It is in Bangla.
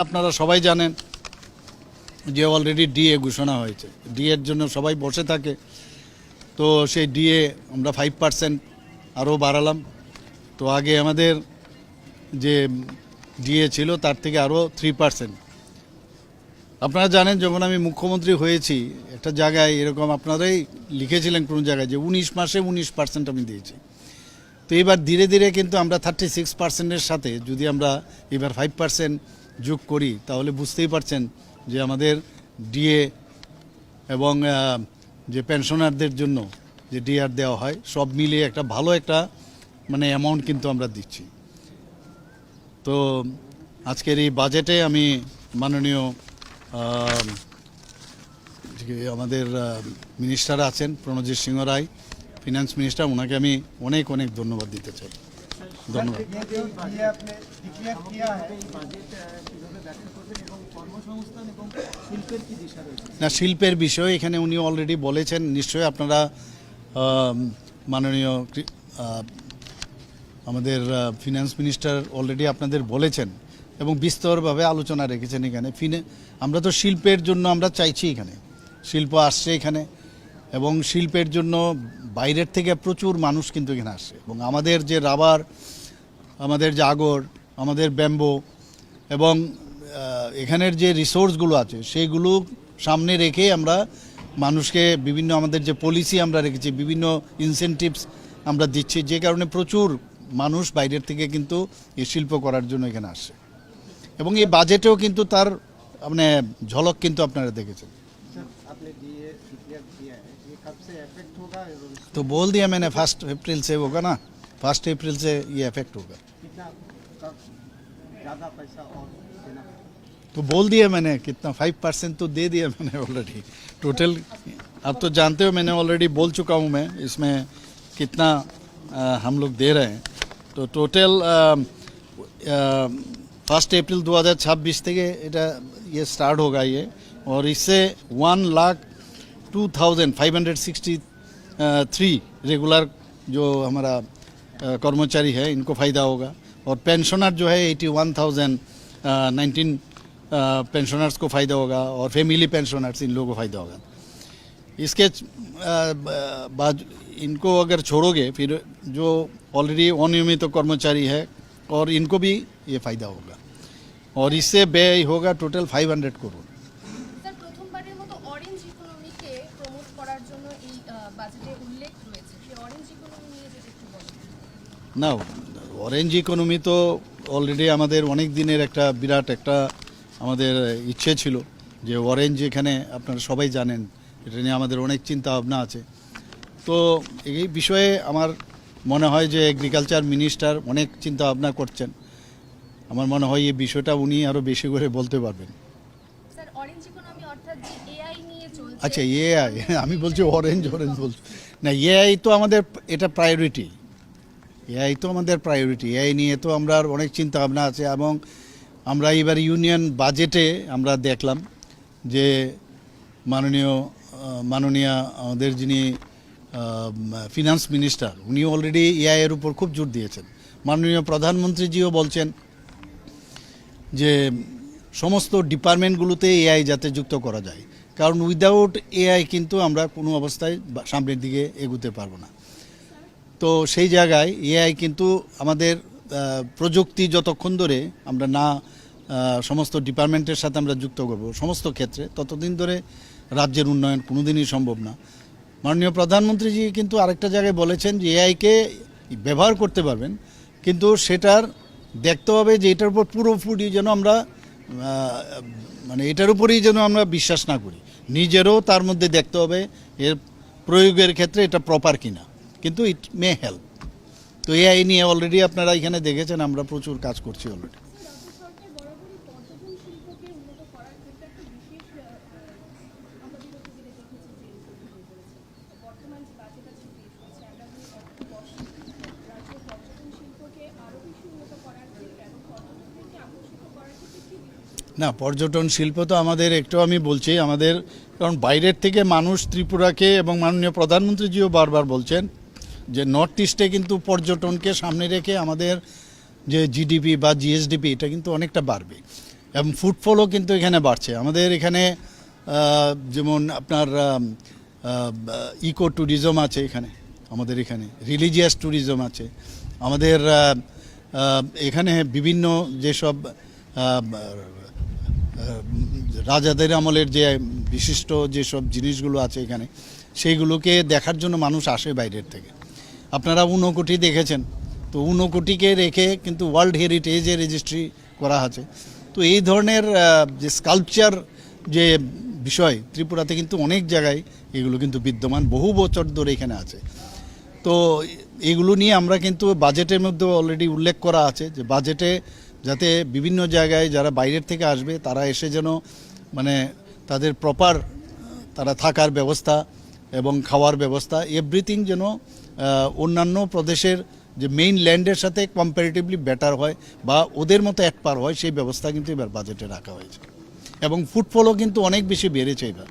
আপনারা সবাই জানেন যে অলরেডি ডিএ ঘোষণা হয়েছে। ডিএর জন্য সবাই বসে থাকে, তো সেই ডিএ আমরা 5% আরও বাড়ালাম। তো আগে আমাদের যে ডিএ ছিল তার থেকে আরও 3%। আপনারা জানেন যখন আমি মুখ্যমন্ত্রী হয়েছি একটা জায়গায় এরকম আপনারাই লিখেছিলেন কোনো জায়গায় যে 19 মাসে 19% আমি দিয়েছি। তো এবার ধীরে ধীরে কিন্তু আমরা 36%-এর সাথে যদি আমরা এবার 5% যোগ করি তাহলে বুঝতেই পারছেন যে আমাদের ডিএ এবং যে পেনশনারদের জন্য যে ডিআর দেওয়া হয় সব মিলিয়ে একটা ভালো একটা অ্যামাউন্ট কিন্তু আমরা দিচ্ছি। তো আজকের এই বাজেটে আমি মাননীয় আমাদের মিনিস্টার আছেন প্রণজিৎ সিংহ রায়, ফিনান্স মিনিস্টার, ওনাকে আমি অনেক অনেক ধন্যবাদ দিতে চাই। ধন্যবাদ। না, শিল্পের বিষয়ে এখানে উনি অলরেডি বলেছেন, নিশ্চয়ই আপনারা মাননীয় আমাদের ফিনান্স মিনিস্টার অলরেডি আপনাদের বলেছেন এবং বিস্তরভাবে আলোচনা রেখেছেন। এখানে আমরা তো শিল্পের জন্য আমরা চাইছি, এখানে শিল্প আসছে এখানে, এবং শিল্পের জন্য বাইরের থেকে প্রচুর মানুষ কিন্তু এখানে আসছে। এবং আমাদের যে রাবার, আমাদের যে আগর, আমাদের ব্যাম্বো এবং এখানের যে রিসোর্সগুলো আছে সেইগুলো সামনে রেখে আমরা মানুষকে বিভিন্ন আমাদের যে পলিসি আমরা রেখেছি, বিভিন্ন ইনসেনটিভস আমরা দিচ্ছি, যে কারণে প্রচুর মানুষ বাইরের থেকে কিন্তু এই শিল্প করার জন্য এখানে আসে। এবং এই বাজেটেও কিন্তু তার ঝলক কিন্তু আপনারা দেখেছেন। तो बोल दिया मैंने 1 अप्रैल से होगा ना, 1 अप्रैल से ये इफेक्ट होगा। ज़्यादा पैसा और देना तो बोल दिया मैंने कितना 5% तो दे दिया मैंने ऑलरेडी। टोटल अब तो जानते हो, मैंने ऑलरेडी बोल चुका हूँ मैं इसमें कितना हम लोग दे रहे हैं। तो टोटल 1 अप्रैल 2026 থেকে এটা ये स्टार्ट होगा ये, और इससे 1,02,563 रेगुलर जो हमारा कर्मचारी है इनको फ़ायदा होगा, और पेंशनर जो है 81,019 पेंशनर्स को फ़ायदा होगा, और फैमिली पेंशनर्स इन लोगों को फ़ायदा होगा। इसके बाद इनको अगर छोड़ोगे फिर जो ऑलरेडी अनियमित कर्मचारी है और इनको भी ये फ़ायदा होगा, और इससे व्यय होगा टोटल 500 करोड़। না, অরেঞ্জ ইকোনমি তো অলরেডি আমাদের অনেক দিনের একটা বিরাট একটা আমাদের ইচ্ছে ছিল যে অরেঞ্জ এখানে, আপনারা সবাই জানেন এটা নিয়ে আমাদের অনেক চিন্তা ভাবনা আছে। তো এই বিষয়ে আমার মনে হয় যে এগ্রিকালচার মিনিস্টার অনেক চিন্তা ভাবনা করছেন। আমার মনে হয় এই বিষয়টা উনি আরও বেশি করে বলতে পারবেন। আচ্ছা, এআই আমি বলছি অরেঞ্জ বলছি না, এআই তো আমাদের এটা প্রায়োরিটি, এআই তো আমাদের প্রায়োরিটি। এআই নিয়ে তো আমরা অনেক চিন্তা ভাবনা আছে, এবং আমরা এবার ইউনিয়ন বাজেটে আমরা দেখলাম যে মাননীয় আমাদের যিনি ফিনান্স মিনিস্টার উনি অলরেডি এআই এর উপর খুব জোর দিয়েছেন। মাননীয় প্রধানমন্ত্রীজিও বলছেন যে সমস্ত ডিপার্টমেন্টগুলোতে এআই যাতে যুক্ত করা যায়, কারণ উইদাউট এআই কিন্তু আমরা কোনো অবস্থায় সামনের দিকে এগোতে পারবো না। তো সেই জায়গায় এআই কিন্তু আমাদের প্রযুক্তি যতক্ষণ ধরে আমরা না সমস্ত ডিপার্টমেন্টের সাথে আমরা যুক্ত করব সমস্ত ক্ষেত্রে, ততদিন ধরে রাজ্যের উন্নয়ন কোনোদিনই সম্ভব না। মাননীয় প্রধানমন্ত্রীজি কিন্তু আরেকটা জায়গায় বলেছেন যে এআইকে ব্যবহার করতে পারবেন, কিন্তু সেটার দেখতে হবে যে এটার উপর পুরোপুরি যেন আমরা এটার উপরেই যেন আমরা বিশ্বাস না করি, নিজেরও তার মধ্যে দেখতে হবে এর প্রয়োগের ক্ষেত্রে এটা প্রপার কিনা, কিন্তু ইট মে হেল্প। তো এআই নিয়ে অলরেডি আপনারা এখানে দেখেছেন আমরা প্রচুর কাজ করছি অলরেডি। না, পর্যটন শিল্প তো আমাদের একটু আমি বলছি আমাদের, কারণ বাইরের থেকে মানুষ ত্রিপুরাকে, এবং মাননীয় প্রধানমন্ত্রীজিও বারবার বলছেন যে নর্থ ইস্টে কিন্তু পর্যটনকে সামনে রেখে আমাদের যে জিডিপি বা জিএসডিপি এটা কিন্তু অনেকটা বাড়বে। এবং ফুটফলও কিন্তু এখানে বাড়ছে আমাদের এখানে। যেমন আপনার ইকো ট্যুরিজম আছে এখানে, আমাদের এখানে রিলিজিয়াস ট্যুরিজম আছে আমাদের। এখানে বিভিন্ন যেসব রাজাদের আমলের যে বিশিষ্ট যেসব জিনিসগুলো আছে এখানে, সেইগুলোকে দেখার জন্য মানুষ আসে বাইরের থেকে। আপনারা ঊনকোটি দেখেছেন, তো ঊনকোটিকে রেখে কিন্তু ওয়ার্ল্ড হেরিটেজে রেজিস্ট্রি করা আছে। তো এই ধরনের যে স্কাল্পচার যে বিষয় ত্রিপুরাতে কিন্তু অনেক জায়গায় এগুলো কিন্তু বিদ্যমান, বহু বছর ধরে এখানে আছে। তো এগুলো নিয়ে আমরা কিন্তু বাজেটের মধ্যে অলরেডি উল্লেখ করা আছে যে বাজেটে যাতে বিভিন্ন জায়গায় যারা বাইরের থেকে আসবে তারা এসে যেন মানে তাদের প্রপার তারা থাকার ব্যবস্থা এবং খাওয়ার ব্যবস্থা এভরিথিং যেন অন্যান্য প্রদেশের যে মেইন ল্যান্ডের সাথে কম্পারেটিভলি বেটার হয় বা ওদের মতো এক পার হয়, সেই ব্যবস্থা কিন্তু এবার বাজেটে রাখা হয়েছে। এবং ফুটফলও কিন্তু অনেক বেশি বেড়েছে এবার।